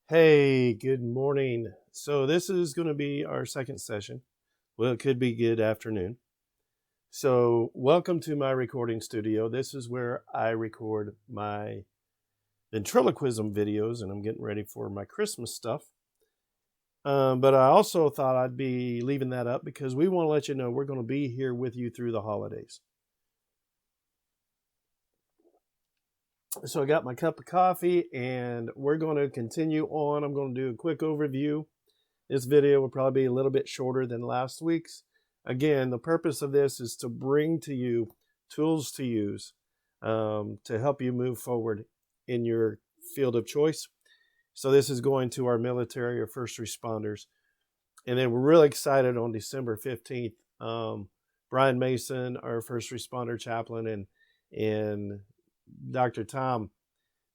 Hey, good morning. So, this is going to be our second session. Well, it could be good afternoon. So, welcome to my recording studio. This is where I record my ventriloquism videos, and I'm getting ready for my Christmas stuff. But I also thought I'd be leaving that up because we want to let you know we're going to be here with you through the holidays. So, I got my cup of coffee, and we're going to continue on. I'm going to do a quick overview. This video will probably be a little bit shorter than last week's. Again, the purpose of this is to bring to you tools to use to help you move forward in your field of choice. So this is going to our military or first responders. And then we're really excited on December 15th. Brian Mason, our first responder chaplain, and Dr. Tom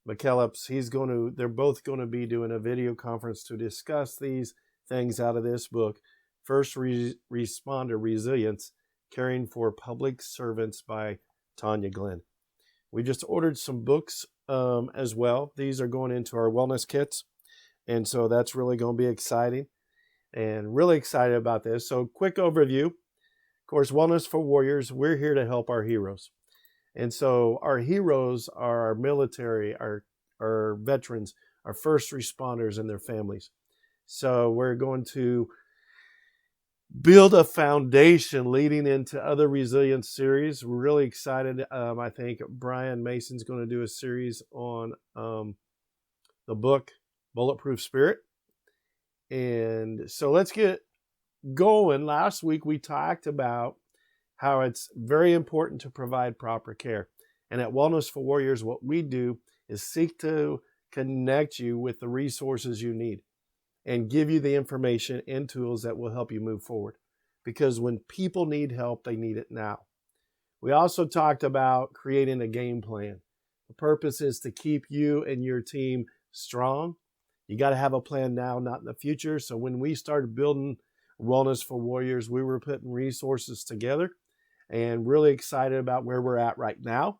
McKellips, they're both going to be doing a video conference to discuss these things out of this book, First Responder Resilience, Caring for Public Servants by Tanya Glenn. We just ordered some books as well. These are going into our wellness kits, and so that's really going to be exciting, and really excited about this. So quick overview. Of course, Wellness for Warriors, we're here to help our heroes. And so our heroes are our military, our veterans, our first responders and their families. So we're going to build a foundation leading into other resilience series. We're really excited. I think Brian Mason's going to do a series on the book Bulletproof Spirit. And so let's get going. Last week we talked about how it's very important to provide proper care. And at Wellness for Warriors, what we do is seek to connect you with the resources you need and give you the information and tools that will help you move forward. Because when people need help, they need it now. We also talked about creating a game plan. The purpose is to keep you and your team strong. You got to have a plan now, not in the future. So when we started building Wellness for Warriors, we were putting resources together and really excited about where we're at right now.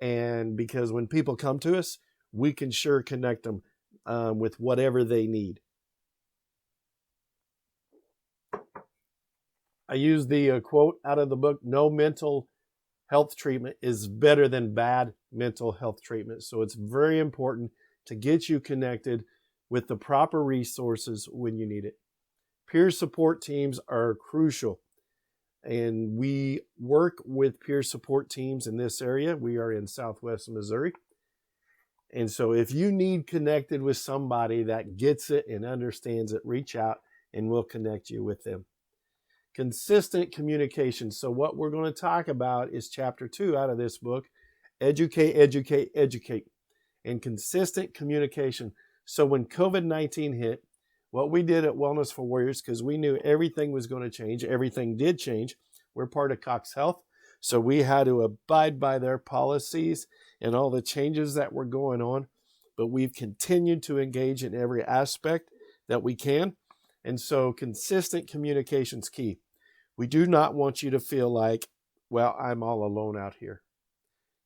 And because when people come to us, we can sure connect them with whatever they need. I use the quote out of the book, no mental health treatment is better than bad mental health treatment. So it's very important to get you connected with the proper resources when you need it. Peer support teams are crucial. And we work with peer support teams in this area. We are in Southwest Missouri. And so if you need connected with somebody that gets it and understands it, reach out and we'll connect you with them. Consistent communication. So what we're going to talk about is chapter 2 out of this book, Educate, Educate, Educate, and consistent communication. So when COVID-19 hit, what we did at Wellness for Warriors, because we knew everything was going to change, everything did change. We're part of Cox Health, so we had to abide by their policies and all the changes that were going on. But we've continued to engage in every aspect that we can. And so consistent communication is key. We do not want you to feel like, well, I'm all alone out here.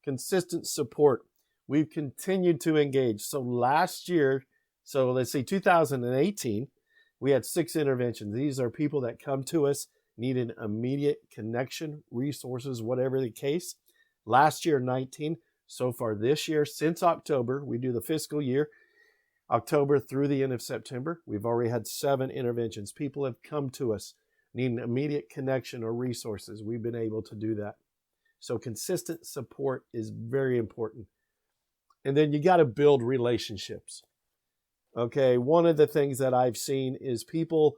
Consistent support. We've continued to engage. So last year, let's see, 2018, we had 6 interventions. These are people that come to us, need an immediate connection, resources, whatever the case. Last year, 19. So far this year, since October, we do the fiscal year, October through the end of September, we've already had 7 interventions. People have come to us, need an immediate connection or resources. We've been able to do that. So consistent support is very important. And then you got to build relationships. Okay, one of the things that I've seen is people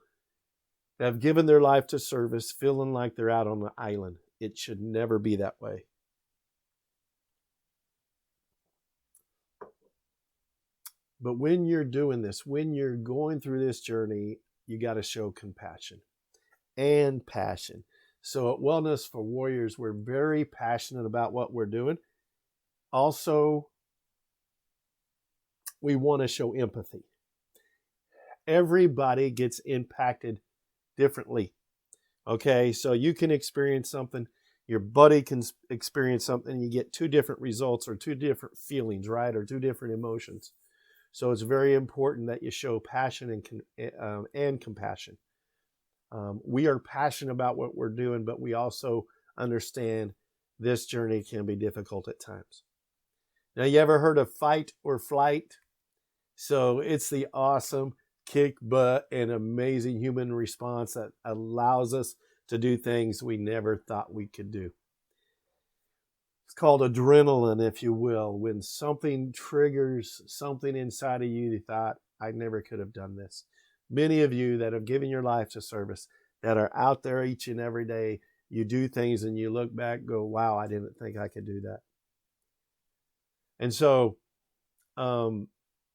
that have given their life to service feeling like they're out on the island. It should never be that way. But when you're doing this, when you're going through this journey, you got to show compassion and passion. So at Wellness for Warriors, we're very passionate about what we're doing. Also, we want to show empathy. Everybody gets impacted differently. Okay, so you can experience something, your buddy can experience something, you get 2 different results or 2 different feelings, right? Or 2 different emotions. So it's very important that you show passion and compassion. We are passionate about what we're doing, but we also understand this journey can be difficult at times. Now, you ever heard of fight or flight? So it's the awesome kick butt and amazing human response that allows us to do things we never thought we could do. It's called adrenaline, if you will, when something triggers something inside of you thought, I never could have done this. Many of you that have given your life to service, that are out there each and every day, you do things and you look back, go, wow, I didn't think I could do that. And so now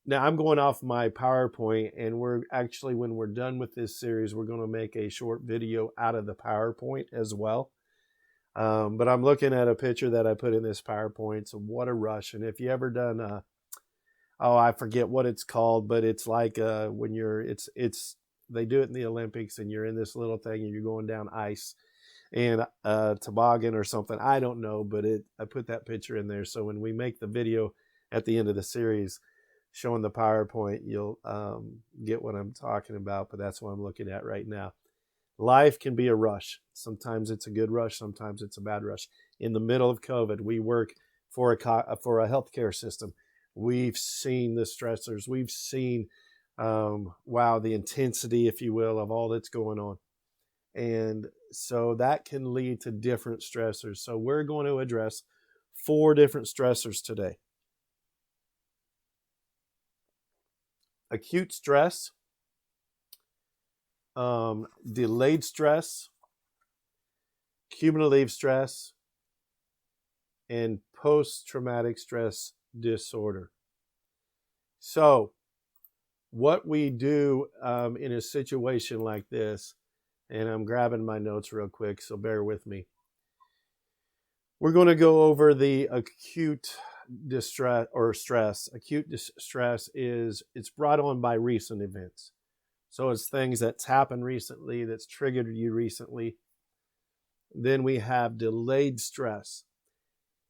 I'm going off my PowerPoint, and we're actually, when we're done with this series, we're going to make a short video out of the PowerPoint as well. But I'm looking at a picture that I put in this PowerPoint. So what a rush. And if you ever done, I forget what it's called, but it's like when you're, they do it in the Olympics and you're in this little thing and you're going down ice and toboggan or something. I don't know, but I put that picture in there. So when we make the video at the end of the series showing the PowerPoint, you'll get what I'm talking about, but that's what I'm looking at right now. Life can be a rush. Sometimes it's a good rush. Sometimes it's a bad rush. In the middle of COVID, we work for a healthcare system. We've seen the stressors. We've seen, the intensity, if you will, of all that's going on. And so that can lead to different stressors. So we're going to address 4 different stressors today. Acute stress, delayed stress, cumulative stress, and post-traumatic stress disorder. So what we do in a situation like this, and I'm grabbing my notes real quick, so bear with me. We're going to go over the acute distress or stress. Acute distress it's brought on by recent events. So it's things that's happened recently, that's triggered you recently. Then we have delayed stress.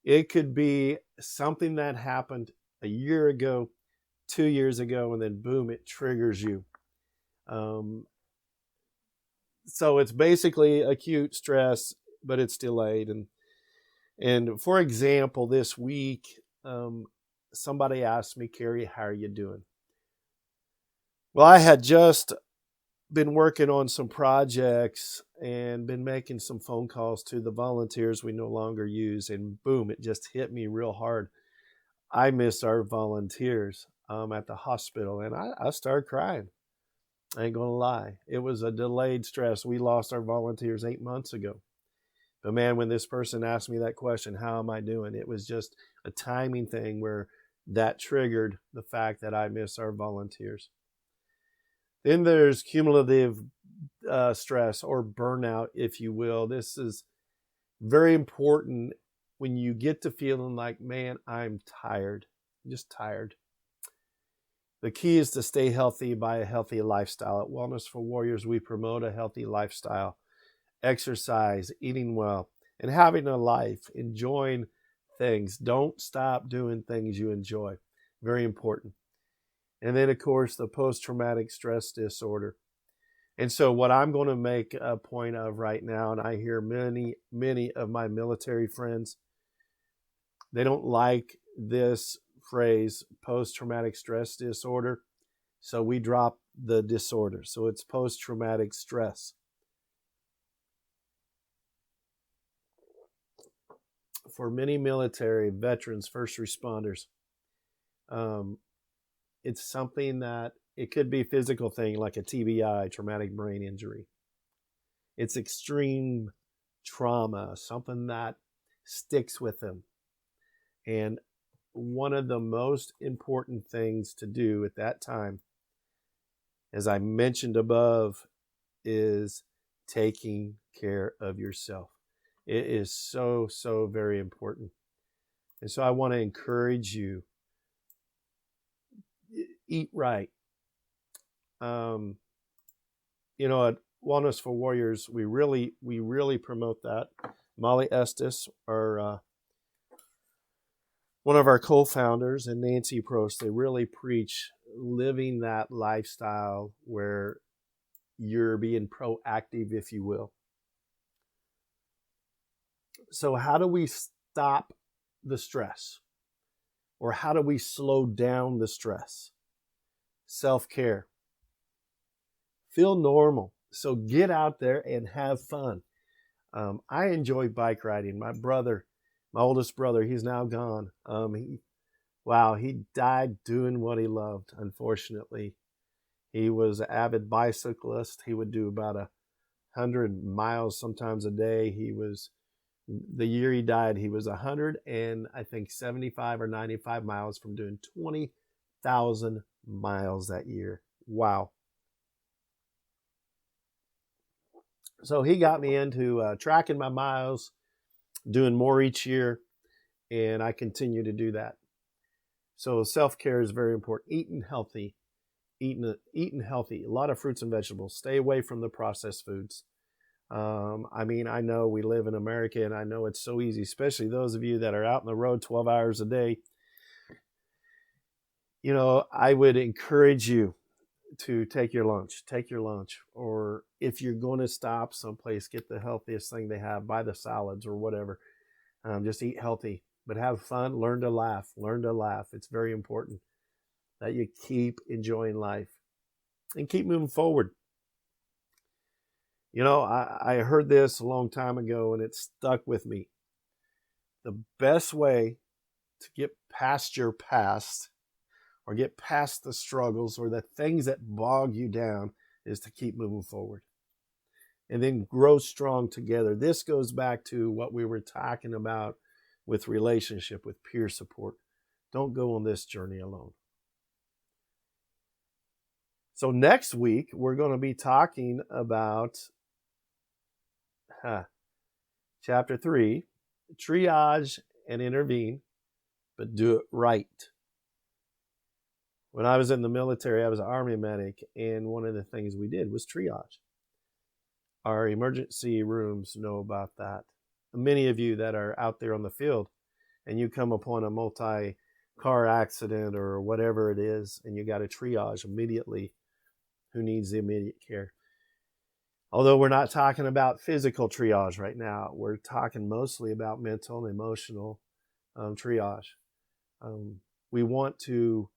It could be something that happened a year ago, 2 years ago, and then boom, it triggers you. So it's basically acute stress, but it's delayed. And for example, this week, somebody asked me, Kerry, how are you doing? Well, I had just been working on some projects and been making some phone calls to the volunteers we no longer use. And boom, it just hit me real hard. I miss our volunteers at the hospital. And I started crying. I ain't going to lie. It was a delayed stress. We lost our volunteers 8 months ago. But man, when this person asked me that question, how am I doing? It was just a timing thing where that triggered the fact that I miss our volunteers. Then there's cumulative stress or burnout, if you will. This is very important when you get to feeling like, man, I'm tired, just tired. The key is to stay healthy by a healthy lifestyle. At Wellness for Warriors, we promote a healthy lifestyle, exercise, eating well, and having a life, enjoying things. Don't stop doing things you enjoy. Very important. And then, of course, the post-traumatic stress disorder. And so what I'm going to make a point of right now, and I hear many of my military friends, they don't like this phrase, post-traumatic stress disorder. So we drop the disorder. So it's post-traumatic stress. For many military veterans, first responders, it's something that it could be a physical thing like a TBI, traumatic brain injury. It's extreme trauma, something that sticks with them. And one of the most important things to do at that time, as I mentioned above, is taking care of yourself. It is so, so very important. And so I want to encourage you, eat right. At Wellness for Warriors, we really promote that. Molly Estes, one of our co-founders, and Nancy Prost, they really preach living that lifestyle where you're being proactive, if you will. So how do we stop the stress? Or how do we slow down the stress? Self-care. Feel normal. So get out there and have fun. I enjoy bike riding. My oldest brother, he's now gone. He died doing what he loved, unfortunately. He was an avid bicyclist. He would do about 100 miles sometimes a day. The year he died, he was 100 and I think 75 or 95 miles from doing 20,000 miles that year. Wow. So he got me into tracking my miles, doing more each year, and I continue to do that. So self-care is very important. Eating healthy. A lot of fruits and vegetables. Stay away from the processed foods. I know we live in America, and I know it's so easy, especially those of you that are out on the road 12 hours a day. I would encourage you to take your lunch, or if you're going to stop someplace, get the healthiest thing they have, buy the salads or whatever. Just eat healthy, but have fun, learn to laugh. It's very important that you keep enjoying life and keep moving forward. I heard this a long time ago and it stuck with me. The best way to get past your past or get past the struggles or the things that bog you down is to keep moving forward and then grow strong together. This goes back to what we were talking about with relationship, with peer support. Don't go on this journey alone. So next week, we're going to be talking about Chapter 3, triage and intervene, but do it right. When I was in the military, I was an Army medic, and one of the things we did was triage. Our emergency rooms know about that. Many of you that are out there on the field, and you come upon a multi-car accident or whatever it is, and you got to triage immediately who needs the immediate care. Although we're not talking about physical triage right now, we're talking mostly about mental and emotional triage. We want to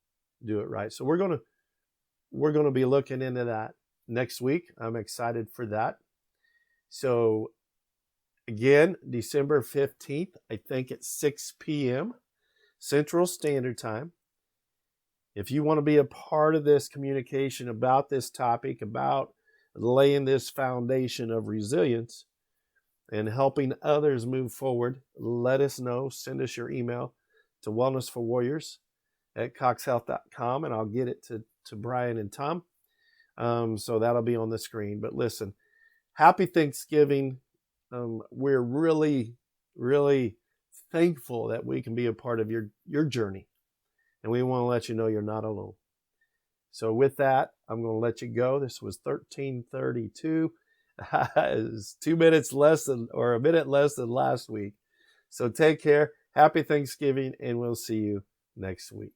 do it right. So we're going to be looking into that next week. I'm excited for that. So again, December 15th, I think at 6 p.m. Central Standard Time. If you want to be a part of this communication about this topic, about laying this foundation of resilience and helping others move forward, let us know. Send us your email to wellnessforwarriors@coxhealth.com, and I'll get it to Brian and Tom. So that'll be on the screen. But listen, happy Thanksgiving. We're really, really thankful that we can be a part of your journey. And we want to let you know you're not alone. So with that, I'm going to let you go. This was 1332. It's 2 minutes less than, or a minute less than last week. So take care. Happy Thanksgiving, and we'll see you next week.